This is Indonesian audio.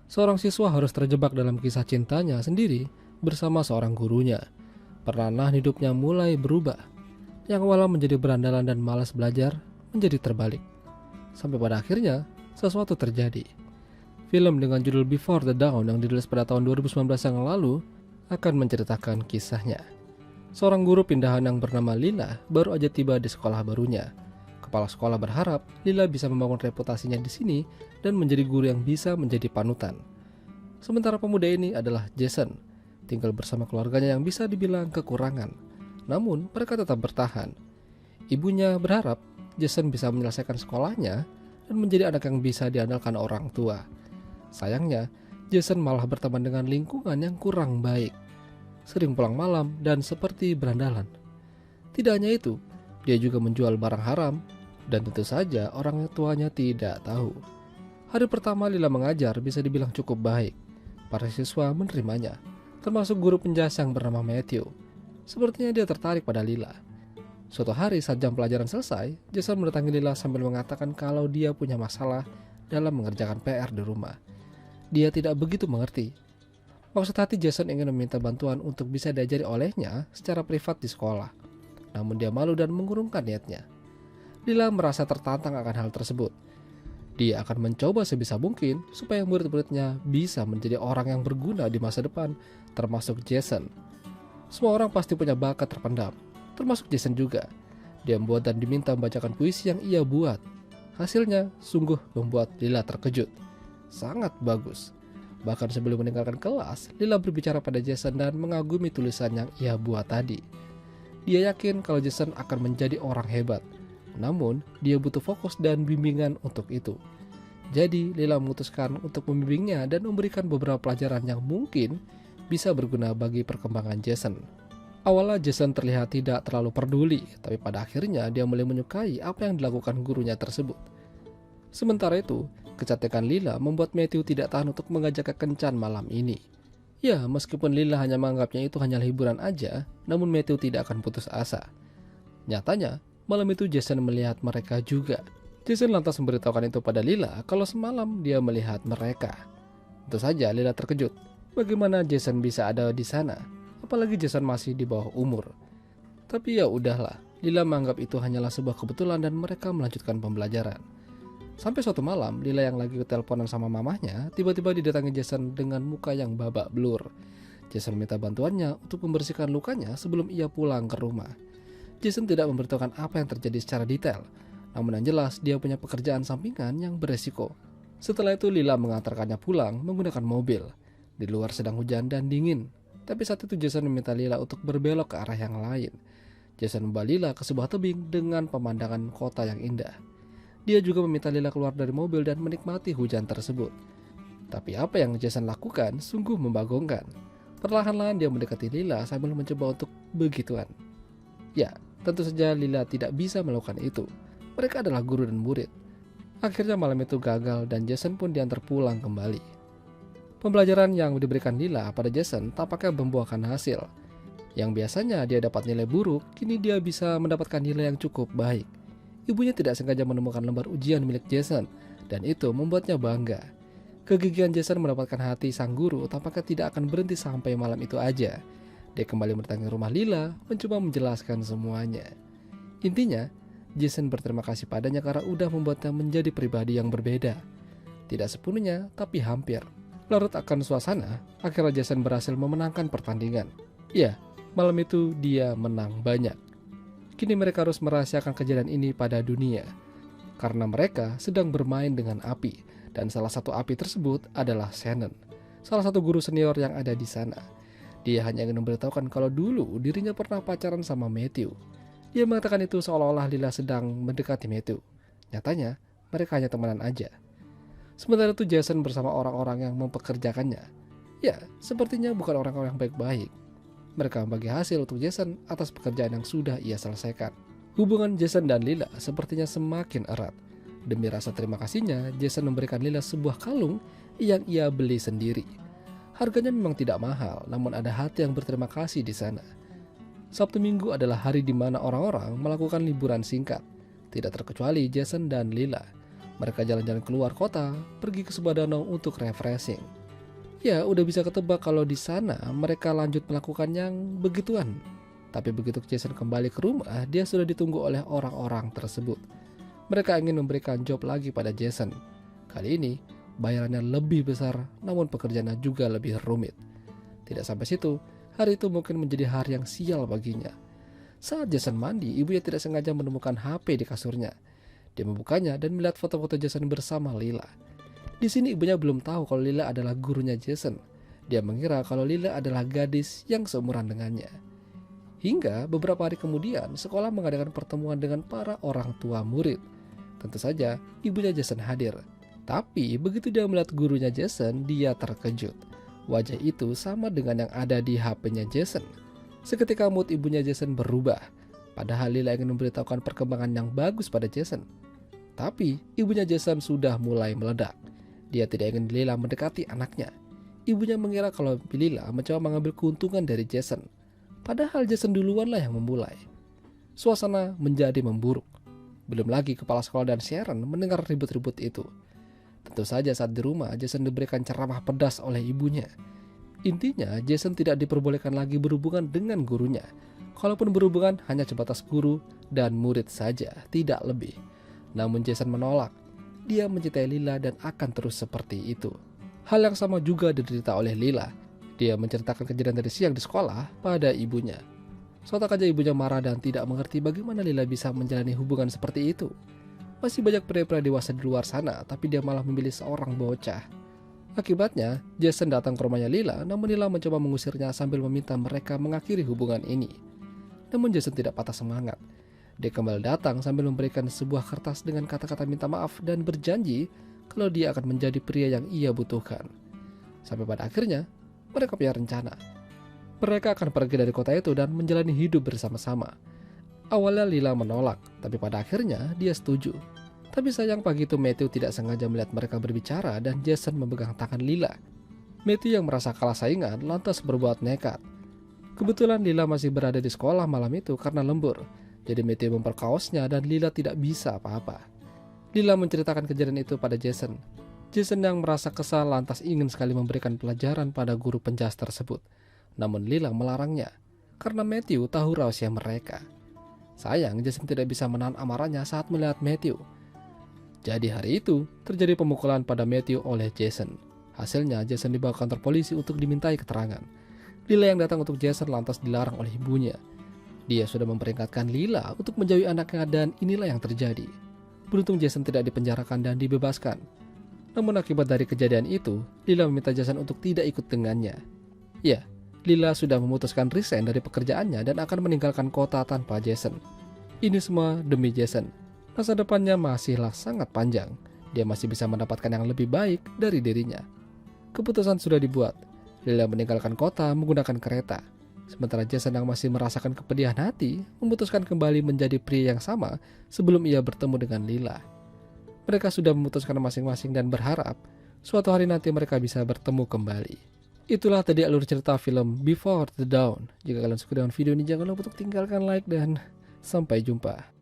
Seorang siswa harus terjebak dalam kisah cintanya sendiri bersama seorang gurunya. Perlahan hidupnya mulai berubah. Yang awalnya menjadi berandalan dan malas belajar menjadi terbalik. Sampai pada akhirnya sesuatu terjadi. Film dengan judul Before the Dawn yang dirilis pada tahun 2019 yang lalu akan menceritakan kisahnya. Seorang guru pindahan yang bernama Lila baru aja tiba di sekolah barunya. Kepala sekolah berharap Lila bisa membangun reputasinya di sini dan menjadi guru yang bisa menjadi panutan. Sementara pemuda ini adalah Jason, tinggal bersama keluarganya yang bisa dibilang kekurangan. Namun mereka tetap bertahan. Ibunya berharap Jason bisa menyelesaikan sekolahnya dan menjadi anak yang bisa diandalkan orang tua. Sayangnya, Jason malah berteman dengan lingkungan yang kurang baik. Sering pulang malam dan seperti berandalan. Tidak hanya itu, dia juga menjual barang haram dan tentu saja orang tuanya tidak tahu. Hari pertama Lila mengajar bisa dibilang cukup baik. Para siswa menerimanya, termasuk guru penjas yang bernama Matthew. Sepertinya dia tertarik pada Lila. Suatu hari saat jam pelajaran selesai, Jason mendatangi Lila sambil mengatakan kalau dia punya masalah dalam mengerjakan PR di rumah. Dia tidak begitu mengerti. Maksud hati Jason ingin meminta bantuan untuk bisa diajari olehnya secara privat di sekolah. Namun dia malu dan mengurungkan niatnya. Lila merasa tertantang akan hal tersebut. Dia akan mencoba sebisa mungkin supaya murid-muridnya bisa menjadi orang yang berguna di masa depan, termasuk Jason. Semua orang pasti punya bakat terpendam, termasuk Jason juga. Dia membuat dan diminta membacakan puisi yang ia buat. Hasilnya sungguh membuat Lila terkejut. Sangat bagus. Bahkan sebelum meninggalkan kelas, Lila berbicara pada Jason dan mengagumi tulisan yang ia buat tadi. Dia yakin kalau Jason akan menjadi orang hebat. Namun, dia butuh fokus dan bimbingan untuk itu. Jadi, Lila memutuskan untuk membimbingnya dan memberikan beberapa pelajaran yang mungkin bisa berguna bagi perkembangan Jason. Awalnya Jason terlihat tidak terlalu peduli, tapi pada akhirnya dia mulai menyukai apa yang dilakukan gurunya tersebut. Sementara itu, kecantikan Lila membuat Matthew tidak tahan untuk mengajaknya kencan malam ini. Ya, meskipun Lila hanya menganggapnya itu hanya hiburan aja, namun Matthew tidak akan putus asa. Nyatanya, malam itu Jason melihat mereka juga. Jason lantas memberitahukan itu pada Lila kalau semalam dia melihat mereka. Tentu saja Lila terkejut. Bagaimana Jason bisa ada di sana? Apalagi Jason masih di bawah umur. Tapi ya udahlah, Lila menganggap itu hanyalah sebuah kebetulan dan mereka melanjutkan pembelajaran. Sampai suatu malam, Lila yang lagi teleponan sama mamahnya tiba-tiba didatangi Jason dengan muka yang babak belur. Jason minta bantuannya untuk membersihkan lukanya sebelum ia pulang ke rumah. Jason tidak memberitahukan apa yang terjadi secara detail, namun yang jelas dia punya pekerjaan sampingan yang beresiko. Setelah itu Lila mengantarkannya pulang menggunakan mobil. Di luar sedang hujan dan dingin, tapi saat itu Jason meminta Lila untuk berbelok ke arah yang lain. Jason membawa Lila ke sebuah tebing dengan pemandangan kota yang indah. Dia juga meminta Lila keluar dari mobil dan menikmati hujan tersebut. Tapi apa yang Jason lakukan sungguh membagongkan. Perlahan-lahan dia mendekati Lila sambil mencoba untuk begituan. Ya, tentu saja Lila tidak bisa melakukan itu. Mereka adalah guru dan murid. Akhirnya malam itu gagal dan Jason pun diantar pulang kembali. Pembelajaran yang diberikan Lila pada Jason tampaknya membuahkan hasil. Yang biasanya dia dapat nilai buruk, kini dia bisa mendapatkan nilai yang cukup baik. Ibunya tidak sengaja menemukan lembar ujian milik Jason, dan itu membuatnya bangga. Kegigihan Jason mendapatkan hati sang guru tampaknya tidak akan berhenti sampai malam itu aja. Dia kembali mendatangi rumah Lila, mencoba menjelaskan semuanya. Intinya, Jason berterima kasih padanya karena udah membuatnya menjadi pribadi yang berbeda. Tidak sepenuhnya, tapi hampir. Larut akan suasana, akhirnya Jason berhasil memenangkan pertandingan. Ya, malam itu dia menang banyak. Kini mereka harus merahasiakan kejadian ini pada dunia, karena mereka sedang bermain dengan api, dan salah satu api tersebut adalah Shannon, salah satu guru senior yang ada di sana. Dia hanya ingin memberitahukan kalau dulu dirinya pernah pacaran sama Matthew. Dia mengatakan itu seolah-olah Lila sedang mendekati Matthew. Nyatanya, mereka hanya temenan aja. Sementara itu Jason bersama orang-orang yang mempekerjakannya. Ya, sepertinya bukan orang-orang baik-baik. Mereka membagi hasil untuk Jason atas pekerjaan yang sudah ia selesaikan. Hubungan Jason dan Lila sepertinya semakin erat. Demi rasa terima kasihnya, Jason memberikan Lila sebuah kalung yang ia beli sendiri. Harganya memang tidak mahal, namun ada hati yang berterima kasih di sana. Sabtu Minggu adalah hari di mana orang-orang melakukan liburan singkat. Tidak terkecuali Jason dan Lila. Mereka jalan-jalan keluar kota, pergi ke sebuah danau untuk refreshing. Ya, udah bisa ketebak kalau di sana mereka lanjut melakukan yang begituan. Tapi begitu Jason kembali ke rumah, dia sudah ditunggu oleh orang-orang tersebut. Mereka ingin memberikan job lagi pada Jason. Kali ini, bayarannya lebih besar, namun pekerjaannya juga lebih rumit. Tidak sampai situ, hari itu mungkin menjadi hari yang sial baginya. Saat Jason mandi, ibunya tidak sengaja menemukan HP di kasurnya. Dia membukanya dan melihat foto-foto Jason bersama Lila. Di sini ibunya belum tahu kalau Lila adalah gurunya Jason. Dia mengira kalau Lila adalah gadis yang seumuran dengannya. Hingga beberapa hari kemudian, sekolah mengadakan pertemuan dengan para orang tua murid. Tentu saja, ibunya Jason hadir. Tapi begitu dia melihat gurunya Jason, dia terkejut. Wajah itu sama dengan yang ada di HP-nya Jason. Seketika mood ibunya Jason berubah. Padahal Lila ingin memberitahukan perkembangan yang bagus pada Jason. Tapi ibunya Jason sudah mulai meledak. Dia tidak ingin Lila mendekati anaknya. Ibunya mengira kalau Lila mencoba mengambil keuntungan dari Jason. Padahal Jason duluanlah yang memulai. Suasana menjadi memburuk. Belum lagi kepala sekolah dan Sharon mendengar ribut-ribut itu. Tentu saja saat di rumah, Jason diberikan ceramah pedas oleh ibunya. Intinya, Jason tidak diperbolehkan lagi berhubungan dengan gurunya. Kalaupun berhubungan, hanya sebatas guru dan murid saja, tidak lebih. Namun Jason menolak. Dia mencintai Lila dan akan terus seperti itu. Hal yang sama juga diderita oleh Lila. Dia menceritakan kejadian dari siang di sekolah pada ibunya. Sontak aja ibunya marah dan tidak mengerti bagaimana Lila bisa menjalani hubungan seperti itu. Masih banyak pria-pria dewasa di luar sana, tapi dia malah memilih seorang bocah. Akibatnya, Jason datang ke rumahnya Lila, namun Lila mencoba mengusirnya sambil meminta mereka mengakhiri hubungan ini. Namun Jason tidak patah semangat. Dia kembali datang sambil memberikan sebuah kertas dengan kata-kata minta maaf dan berjanji kalau dia akan menjadi pria yang ia butuhkan. Sampai pada akhirnya, mereka punya rencana. Mereka akan pergi dari kota itu dan menjalani hidup bersama-sama. Awalnya Lila menolak, tapi pada akhirnya dia setuju. Tapi sayang pagi itu Matthew tidak sengaja melihat mereka berbicara dan Jason memegang tangan Lila. Matthew yang merasa kalah saingan lantas berbuat nekat. Kebetulan Lila masih berada di sekolah malam itu karena lembur. Jadi Matthew memperkaosnya dan Lila tidak bisa apa-apa. Lila menceritakan kejadian itu pada Jason. Jason yang merasa kesal lantas ingin sekali memberikan pelajaran pada guru penjas tersebut. Namun Lila melarangnya karena Matthew tahu rahasia mereka. Sayang Jason tidak bisa menahan amarahnya saat melihat Matthew. Jadi hari itu terjadi pemukulan pada Matthew oleh Jason. Hasilnya Jason dibawa ke kantor polisi untuk dimintai keterangan. Lila yang datang untuk Jason lantas dilarang oleh ibunya. Dia sudah memperingatkan Lila untuk menjauhi anaknya dan inilah yang terjadi. Beruntung Jason tidak dipenjarakan dan dibebaskan. Namun akibat dari kejadian itu, Lila meminta Jason untuk tidak ikut dengannya. Ya, Lila sudah memutuskan resign dari pekerjaannya dan akan meninggalkan kota tanpa Jason. Ini semua demi Jason. Masa depannya masihlah sangat panjang. Dia masih bisa mendapatkan yang lebih baik dari dirinya. Keputusan sudah dibuat. Lila meninggalkan kota menggunakan kereta. Sementara Jason yang masih merasakan kepedihan hati memutuskan kembali menjadi pria yang sama sebelum ia bertemu dengan Lila. Mereka sudah memutuskan masing-masing dan berharap suatu hari nanti mereka bisa bertemu kembali. Itulah tadi alur cerita film Before the Dawn. Jika kalian suka dengan video ini jangan lupa untuk tinggalkan like dan sampai jumpa.